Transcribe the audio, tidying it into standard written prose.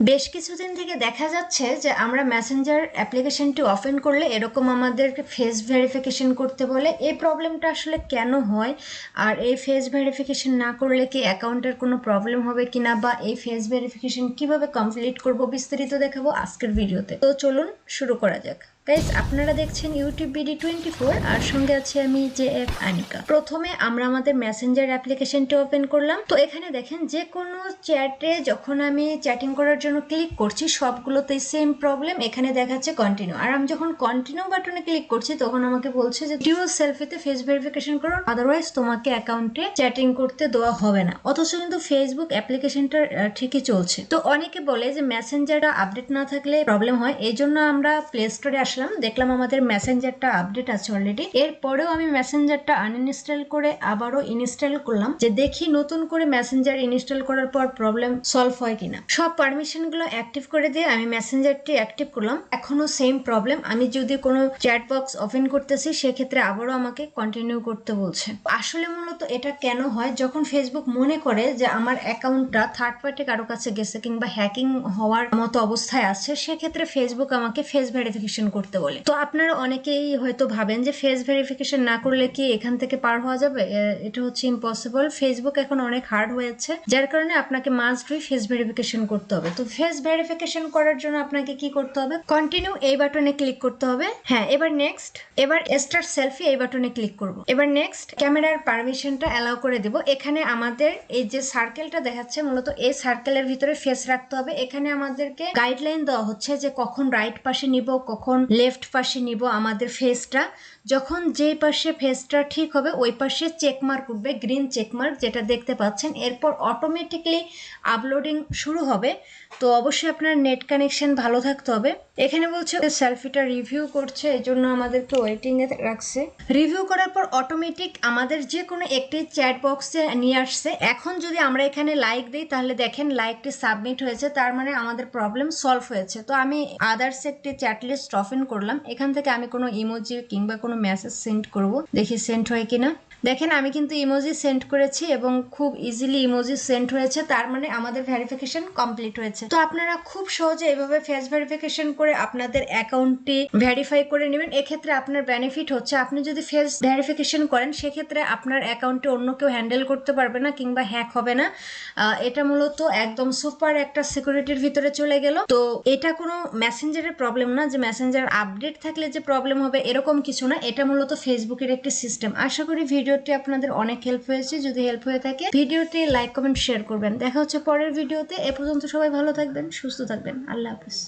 বেশ কিছুদিন থেকে দেখা যাচ্ছে যে আমরা মেসেঞ্জার অ্যাপ্লিকেশনটি ওপেন করলে এরকম আমাদেরকে ফেস ভেরিফিকেশন করতে বলে। এই প্রবলেমটা আসলে কেন হয়, আর এই ফেস ভেরিফিকেশন না করলে কি অ্যাকাউন্টের কোনো প্রবলেম হবে কিনা, বা এই ফেস ভেরিফিকেশন কিভাবে কমপ্লিট করব, বিস্তারিত দেখাবো আজকের ভিডিওতে। তো চলুন শুরু করা যাক। গাইস, আপনারা দেখছেন ইউটিউব BD24 আর সঙ্গে আছে আমি JF আনিকা। প্রথমে আমরা আমাদের মেসেঞ্জার অ্যাপ্লিকেশনটি ওপেন করলাম। তো এখানে দেখেন যে কোনো চ্যাটে যখন আমি চ্যাটিং করার জন্য ক্লিক করছি সবগুলোতেই সেম প্রবলেম, এখানে দেখাচ্ছে কন্টিনিউ। আর আমি যখন কন্টিনিউ বাটনে ক্লিক করছি তখন আমাকে বলছে যে ডিউ সেলফিতে ফেস ভেরিফিকেশন করো, আদারওয়াইজ তোমাকে অ্যাকাউন্টে চ্যাটিং করতে দেওয়া হবে না। অথচ কিন্তু ফেসবুক অ্যাপ্লিকেশনটা ঠিকই চলছে। তো অনেকে বলে যে মেসেঞ্জারটা আপডেট না থাকলে প্রবলেম হয়, এই জন্য আমরা প্লে স্টোরে আসলাম, দেখলাম আমাদের মেসেঞ্জারটা আপডেট আছে অলরেডি। এরপরেও আমি মেসেঞ্জারটা আনইনস্টল করে আবারও ইনস্টল করলাম, যে দেখি নতুন করে মেসেঞ্জার ইনস্টল করার পর প্রবলেম সলভ হয় কিনা। সব পারমিশন গুলো অ্যাক্টিভ করে দিয়ে আমি মেসেঞ্জারটি অ্যাক্টিভ করলাম, এখনো সেম প্রবলেম। আমি যদি কোনো চ্যাট বক্স ওপেন করতেছি সেক্ষেত্রে আবারও আমাকে কন্টিনিউ করতে বলছে। আসলে মূলত এটা কেন হয়, যখন ফেসবুক মনে করে যে আমার অ্যাকাউন্টটা থার্ড পার্টি কারো কাছে গেছে কিংবা হ্যাকিং হওয়ার মতো অবস্থায় আছে, সেক্ষেত্রে ফেসবুক আমাকে ফেস ভেরিফিকেশন করতে বলে। তো আপনারা অনেকেই হয়তো ভাবেন যে ফেস ভেরিফিকেশন না করলে কি এখান থেকে পার হওয়া যাবে। এটা হচ্ছে ইম্পসিবল। ফেসবুক এখন অনেক হার্ড হয়েছে, যার কারণে আপনাকে মাস্ট বি ফেস ভেরিফিকেশন করতে হবে। তো ফেস ভেরিফিকেশন করার জন্য আপনাকে কি করতে হবে, কন্টিনিউ এই বাটনে ক্লিক করতে হবে। হ্যাঁ, এবার নেক্সট, এবার স্টার্ট সেলফি এই বাটনে ক্লিক করব। এবার নেক্সট ক্যামেরার পারমিশনটা অ্যালাউ করে দেব। এখানে আমাদের এই যে সার্কেলটা দেখাচ্ছে, মূলত এই সার্কেলের ভিতরে ফেস রাখতে হবে। এখানে আমাদেরকে গাইডলাইন দেওয়া হচ্ছে যে কখন রাইট পাশে নিব, কখন লেফট পাশে নিব আমাদের ফেসটা। যখন যেই পাশে ফেসটা ঠিক হবে ওই পাশে চেকমার্ক উঠবে, গ্রিন চেকমার্ক যেটা দেখতে পাচ্ছেন। এরপর অটোমেটিকলি আপলোডিং শুরু হবে। তো অবশ্যই আপনার নেট কানেকশন ভালো থাকতে হবে। এখানে বলছে সেলফিটা রিভিউ করছে, এই জন্য আমাদেরকে ওয়েটিং এ রাখছে। রিভিউ করার পর অটোমেটিক আমাদের যে কোনো একটি চ্যাট বক্সে নিয়ে আসছে। এখন যদি আমরা এখানে লাইক দিই তাহলে দেখেন লাইকটি সাবমিট হয়েছে, তার মানে আমাদের প্রবলেম সলভ হয়েছে। তো আমি আদার্স একটি চ্যাট লিস্ট ওপেন করলাম, এখান থেকে আমি কোনো ইমোজি কিংবা কোনো মেসেজ সেন্ড করব, দেখি সেন্ড হয় কিনা। দেখেন আমি কিন্তু ইমোজি সেন্ড করেছি এবং খুব ইজিলি ইমোজি সেন্ড হয়েছে, তার মানে আমাদের ভেরিফিকেশন কমপ্লিট হয়েছে। তো আপনারা খুব সহজে এভাবে ফেস ভেরিফিকেশন করে আপনাদের অ্যাকাউন্টটি ভেরিফাই করে নেবেন। এক্ষেত্রে আপনার বেনিফিট হচ্ছে, আপনি যদি ফেস ভেরিফিকেশন করেন সেক্ষেত্রে আপনার অ্যাকাউন্টে অন্য কেউ হ্যান্ডেল করতে পারবে না কিংবা হ্যাক হবে না। এটা মূলত একদম সুপার একটা সিকিউরিটির ভিতরে চলে গেল। তো এটা কোনো মেসেঞ্জারের প্রবলেম না যে মেসেঞ্জার আপডেট থাকলে যে প্রবলেম হবে, এরকম কিছু না। এটা মূলত ফেসবুকের একটি সিস্টেম। আশা করি ভিডিওটি আপনাদের অনেক হেল্প হয়েছে। যদি হেল্প হয়ে থাকে ভিডিওটি লাইক কমেন্ট শেয়ার করবেন। দেখা হচ্ছে পরের ভিডিওতে। এ পর্যন্ত সবাই ভালো থাকবেন, সুস্থ থাকবেন। আল্লাহ হাফেজ।